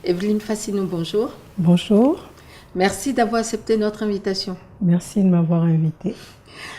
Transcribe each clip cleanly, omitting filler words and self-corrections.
Evelyne Fassinou, bonjour. Bonjour, Merci d'avoir accepté notre invitation. merci de m'avoir invitée.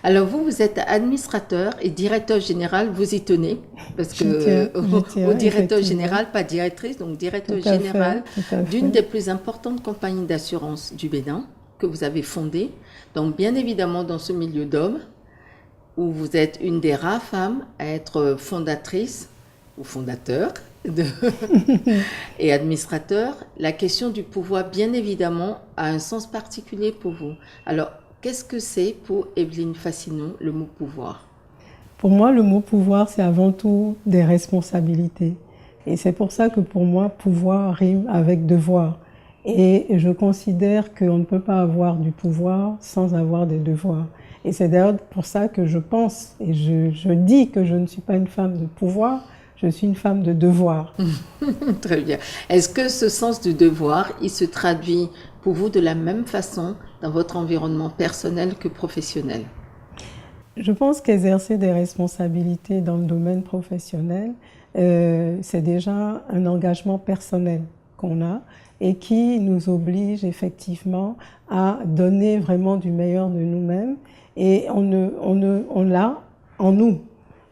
Alors vous êtes administrateur et directeur général, vous y tenez, parce que Je au tiens, directeur effectivement. général, pas directrice, donc Tout directeur à fait, général tout à d'une fait. des plus importantes compagnies d'assurance du Bénin que vous avez fondée. Donc bien évidemment dans ce milieu d'hommes, où vous êtes une des rares femmes à être fondatrice ou fondateur de et administrateur, la question du pouvoir, bien évidemment, a un sens particulier pour vous. Alors, qu'est-ce que c'est pour Evelyne Fassinou, le mot pouvoir? Pour moi, le mot pouvoir, c'est avant tout des responsabilités. Et c'est pour ça que pour moi, pouvoir rime avec devoir. Et je considère qu'on ne peut pas avoir du pouvoir sans avoir des devoirs. Et c'est d'ailleurs pour ça que je pense et je dis que je ne suis pas une femme de pouvoir, je suis une femme de devoir. Très bien. Est-ce que ce sens du devoir, il se traduit pour vous de la même façon dans votre environnement personnel que professionnel? Je pense qu'exercer des responsabilités dans le domaine professionnel, c'est déjà un engagement personnel qu'on a et qui nous oblige effectivement à donner vraiment du meilleur de nous-mêmes. Et on l'a en nous,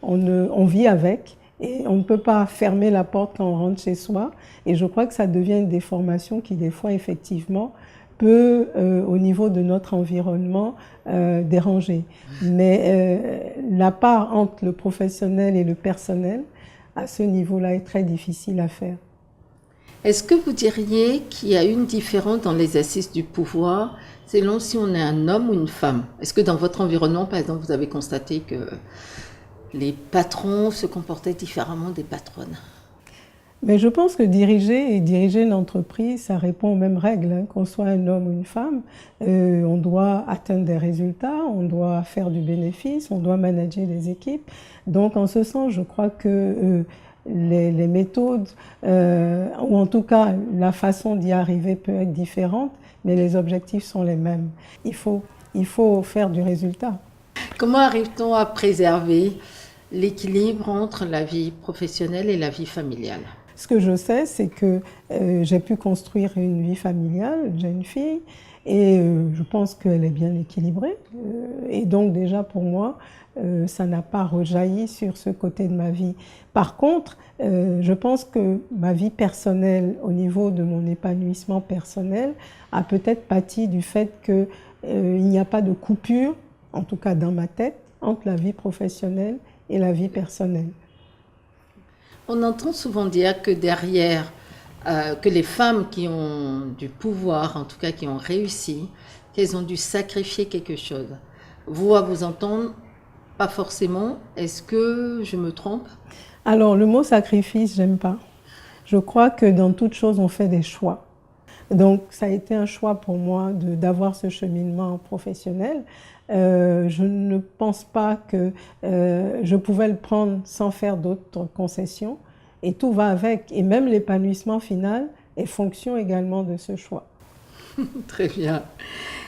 on vit avec et on ne peut pas fermer la porte quand on rentre chez soi. Et je crois que ça devient une déformation qui des fois effectivement peut, au niveau de notre environnement, déranger. Mais la part entre le professionnel et le personnel, à ce niveau-là, est très difficile à faire. Est-ce que vous diriez qu'il y a une différence dans l'exercice du pouvoir selon si on est un homme ou une femme? Est-ce que dans votre environnement, par exemple, vous avez constaté que les patrons se comportaient différemment des patronnes? Mais je pense que diriger une entreprise, ça répond aux mêmes règles, hein, qu'on soit un homme ou une femme. On doit atteindre des résultats, on doit faire du bénéfice, on doit manager les équipes. Donc en ce sens, je crois que les méthodes, ou en tout cas la façon d'y arriver peut être différente, mais les objectifs sont les mêmes. Il faut faire du résultat. Comment arrive-t-on à préserver l'équilibre entre la vie professionnelle et la vie familiale? Ce que je sais, c'est que j'ai pu construire une vie familiale, j'ai une fille, et je pense qu'elle est bien équilibrée. Et donc déjà pour moi, ça n'a pas rejailli sur ce côté de ma vie. Par contre, je pense que ma vie personnelle, au niveau de mon épanouissement personnel, a peut-être pâti du fait qu'il n'y a pas de coupure, en tout cas dans ma tête, entre la vie professionnelle et la vie personnelle. On entend souvent dire que derrière, que les femmes qui ont du pouvoir, en tout cas qui ont réussi, qu'elles ont dû sacrifier quelque chose. Vous, à vous entendre, pas forcément. Est-ce que je me trompe? Alors, le mot sacrifice, j'aime pas. Je crois que dans toute chose, on fait des choix. Donc, ça a été un choix pour moi d'avoir ce cheminement professionnel. Je ne pense pas que je pouvais le prendre sans faire d'autres concessions. Et tout va avec. Et même l'épanouissement final est fonction également de ce choix. Très bien.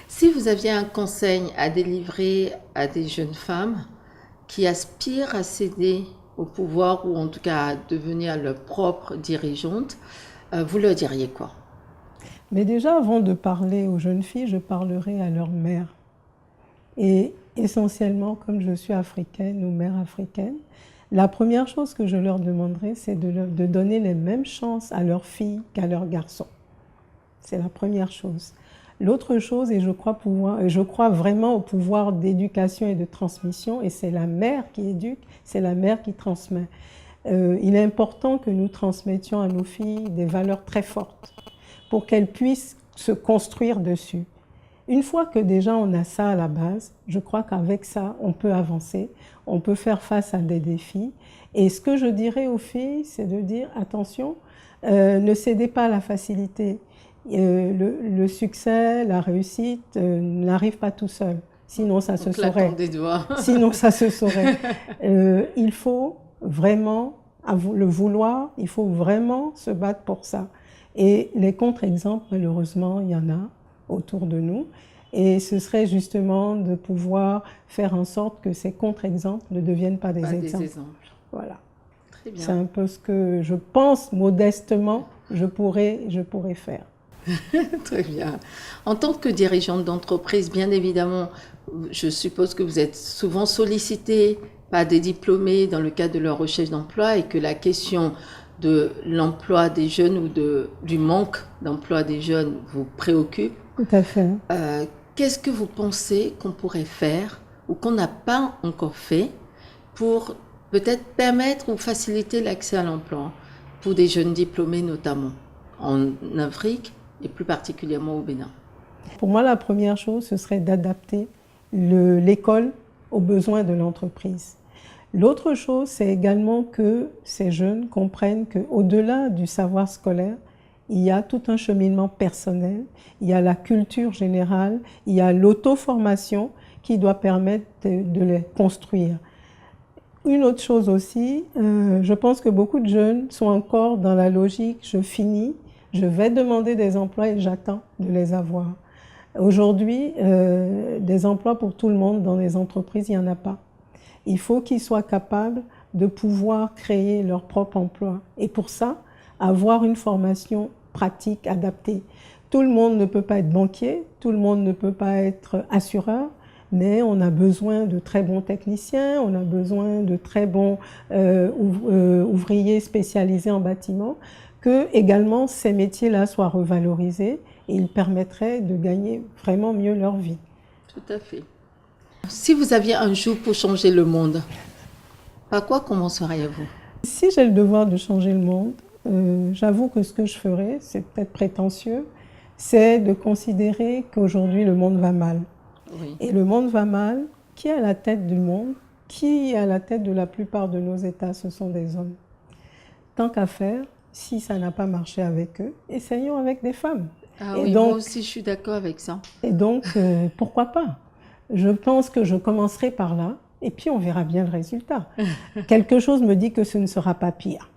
Si vous aviez un conseil à délivrer à des jeunes femmes qui aspirent à céder au pouvoir ou en tout cas à devenir leur propre dirigeante, vous leur diriez quoi? Mais déjà, avant de parler aux jeunes filles, je parlerai à leur mère. Et essentiellement, comme je suis africaine ou mère africaine, la première chose que je leur demanderai, c'est de donner les mêmes chances à leurs filles qu'à leurs garçons. C'est la première chose. L'autre chose, et je crois vraiment au pouvoir d'éducation et de transmission, et c'est la mère qui éduque, c'est la mère qui transmet. Il est important que nous transmettions à nos filles des valeurs très fortes pour qu'elles puissent se construire dessus. Une fois que déjà on a ça à la base, je crois qu'avec ça, on peut avancer, on peut faire face à des défis. Et ce que je dirais aux filles, c'est de dire attention, ne cédez pas à la facilité. Le succès, la réussite n'arrive pas tout seul, sinon ça se saurait. Des doigts. Sinon ça se saurait. Il faut vraiment le vouloir, il faut vraiment se battre pour ça. Et les contre-exemples, malheureusement, il y en a autour de nous. Et ce serait justement de pouvoir faire en sorte que ces contre-exemples ne deviennent pas des exemples. Des exemples. Voilà. Très bien. C'est un peu ce que je pense modestement je pourrais faire. Très bien. En tant que dirigeante d'entreprise, bien évidemment, je suppose que vous êtes souvent sollicité par des diplômés dans le cadre de leur recherche d'emploi et que la question de l'emploi des jeunes ou du manque d'emploi des jeunes vous préoccupe. Tout à fait. Qu'est-ce que vous pensez qu'on pourrait faire ou qu'on n'a pas encore fait pour peut-être permettre ou faciliter l'accès à l'emploi pour des jeunes diplômés notamment en Afrique et plus particulièrement au Bénin? Pour moi, la première chose, ce serait d'adapter l'école aux besoins de l'entreprise. L'autre chose, c'est également que ces jeunes comprennent qu'au-delà du savoir scolaire, il y a tout un cheminement personnel, il y a la culture générale, il y a l'auto-formation qui doit permettre de les construire. Une autre chose aussi, je pense que beaucoup de jeunes sont encore dans la logique « je finis, je vais demander des emplois et j'attends de les avoir ». Aujourd'hui, des emplois pour tout le monde dans les entreprises, il n'y en a pas. Il faut qu'ils soient capables de pouvoir créer leur propre emploi. Et pour ça, avoir une formation pratique adaptée. Tout le monde ne peut pas être banquier, tout le monde ne peut pas être assureur, mais on a besoin de très bons techniciens, on a besoin de très bons ouvriers spécialisés en bâtiment, que également ces métiers-là soient revalorisés et ils permettraient de gagner vraiment mieux leur vie. Tout à fait. Si vous aviez un jour pour changer le monde, par quoi commenceriez-vous? Si j'ai le devoir de changer le monde, j'avoue que ce que je ferais, c'est peut-être prétentieux, c'est de considérer qu'aujourd'hui le monde va mal. Oui. Et le monde va mal, qui est à la tête du monde, qui est à la tête de la plupart de nos États, ce sont des hommes. Tant qu'à faire, si ça n'a pas marché avec eux, essayons avec des femmes. Ah et oui, donc, moi aussi je suis d'accord avec ça. Et donc, pourquoi pas? Je pense que je commencerai par là, et puis on verra bien le résultat. Quelque chose me dit que ce ne sera pas pire.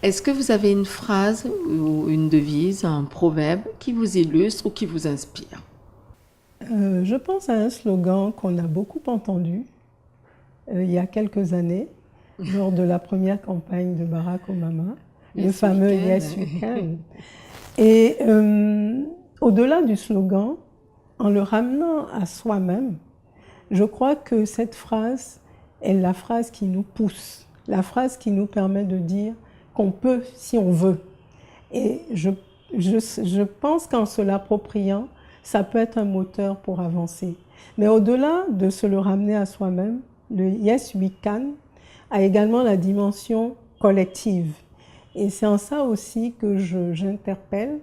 Est-ce que vous avez une phrase ou une devise, un proverbe qui vous illustre ou qui vous inspire? Je pense à un slogan qu'on a beaucoup entendu il y a quelques années, lors de la première campagne de Barack Obama, le fameux « Yes, we can ». Et au-delà du slogan, en le ramenant à soi-même, je crois que cette phrase est la phrase qui nous pousse, la phrase qui nous permet de dire qu'on peut si on veut. Et je pense qu'en se l'appropriant, ça peut être un moteur pour avancer. Mais au-delà de se le ramener à soi-même, le « Yes, we can » a également la dimension collective. Et c'est en ça aussi que j'interpelle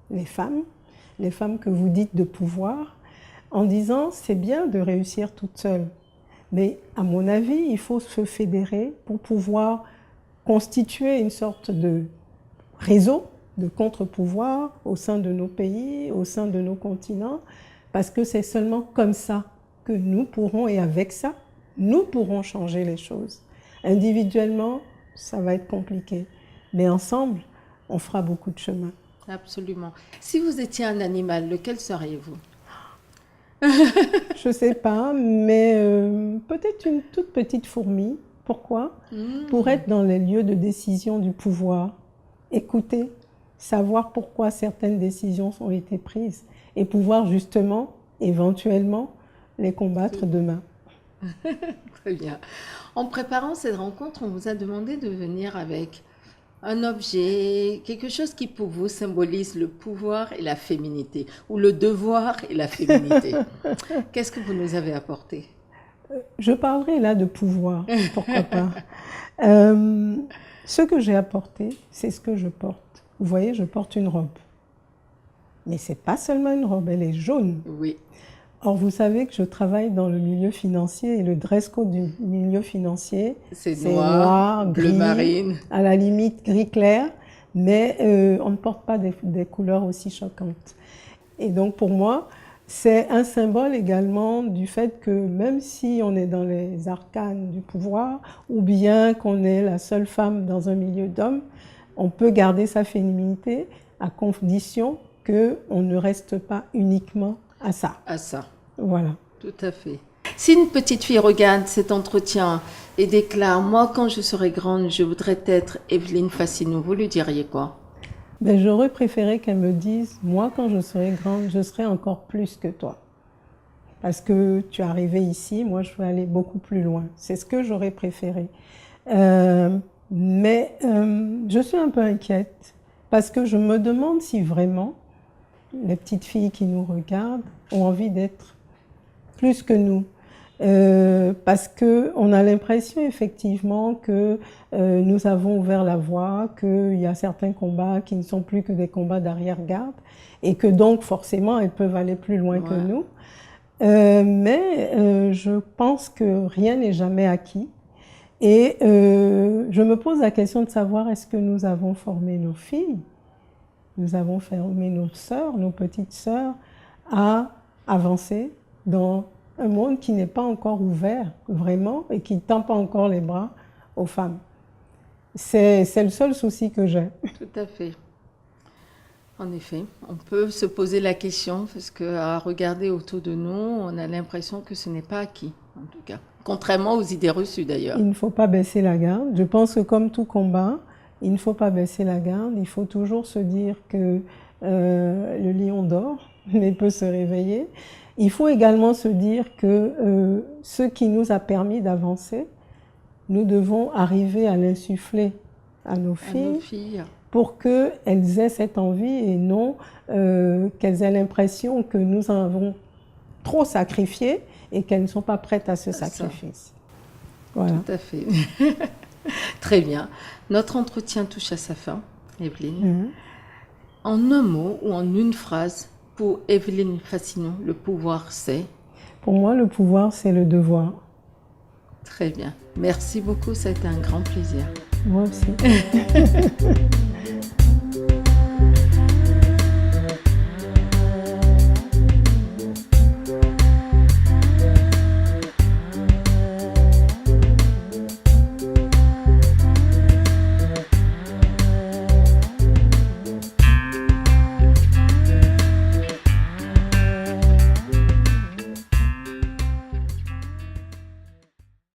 les femmes que vous dites de pouvoir, en disant c'est bien de réussir toute seule. Mais à mon avis, il faut se fédérer pour pouvoir constituer une sorte de réseau de contre-pouvoir au sein de nos pays, au sein de nos continents, parce que c'est seulement comme ça que nous pourrons, et avec ça, nous pourrons changer les choses. Individuellement, ça va être compliqué, mais ensemble, on fera beaucoup de chemin. Absolument. Si vous étiez un animal, lequel seriez-vous? Je ne sais pas, mais peut-être une toute petite fourmi. Pourquoi? Pour être dans les lieux de décision du pouvoir, écouter, savoir pourquoi certaines décisions ont été prises et pouvoir justement, éventuellement, les combattre demain. Très bien. En préparant cette rencontre, on vous a demandé de venir avec un objet, quelque chose qui pour vous symbolise le pouvoir et la féminité, ou le devoir et la féminité. Qu'est-ce que vous nous avez apporté? Je parlerai là de pouvoir, pourquoi pas. Ce que j'ai apporté, c'est ce que je porte. Vous voyez, je porte une robe. Mais ce n'est pas seulement une robe, elle est jaune. Oui. Or, vous savez que je travaille dans le milieu financier et le dress code du milieu financier, c'est noir, bleu gris, marine. À la limite gris clair, mais on ne porte pas des couleurs aussi choquantes. Et donc, pour moi, c'est un symbole également du fait que même si on est dans les arcanes du pouvoir, ou bien qu'on est la seule femme dans un milieu d'hommes, on peut garder sa féminité à condition qu'on ne reste pas uniquement à ça. À ça. Voilà. Tout à fait. Si une petite fille regarde cet entretien et déclare « Moi, quand je serai grande, je voudrais être Evelyne Fassinou », vous lui diriez quoi? Ben, j'aurais préféré qu'elle me dise, moi quand je serai grande, je serai encore plus que toi. Parce que tu es arrivé ici, moi je veux aller beaucoup plus loin. C'est ce que j'aurais préféré. Mais je suis un peu inquiète parce que je me demande si vraiment les petites filles qui nous regardent ont envie d'être plus que nous. Parce qu'on a l'impression effectivement que nous avons ouvert la voie, qu'il y a certains combats qui ne sont plus que des combats d'arrière-garde et que donc forcément elles peuvent aller plus loin que nous. Mais je pense que rien n'est jamais acquis. Et je me pose la question de savoir est-ce que nous avons formé nos filles, nous avons formé nos sœurs, nos petites sœurs, à avancer dans un monde qui n'est pas encore ouvert vraiment et qui ne tend pas encore les bras aux femmes. C'est le seul souci que j'ai. Tout à fait. En effet, on peut se poser la question parce qu'à regarder autour de nous, on a l'impression que ce n'est pas acquis, en tout cas. Contrairement aux idées reçues d'ailleurs. Il ne faut pas baisser la garde. Je pense que comme tout combat, il ne faut pas baisser la garde. Il faut toujours se dire que le lion dort, mais peut se réveiller. Il faut également se dire que ce qui nous a permis d'avancer, nous devons arriver à l'insuffler à nos filles. Pour qu'elles aient cette envie et non qu'elles aient l'impression que nous avons trop sacrifié et qu'elles ne sont pas prêtes à ce sacrifice. Voilà. Tout à fait. Très bien. Notre entretien touche à sa fin, Evelyne. En un mot ou en une phrase, pour Evelyne Fassinon, le pouvoir c'est? Pour moi, le pouvoir, c'est le devoir. Très bien. Merci beaucoup, ça a été un grand plaisir. Moi aussi.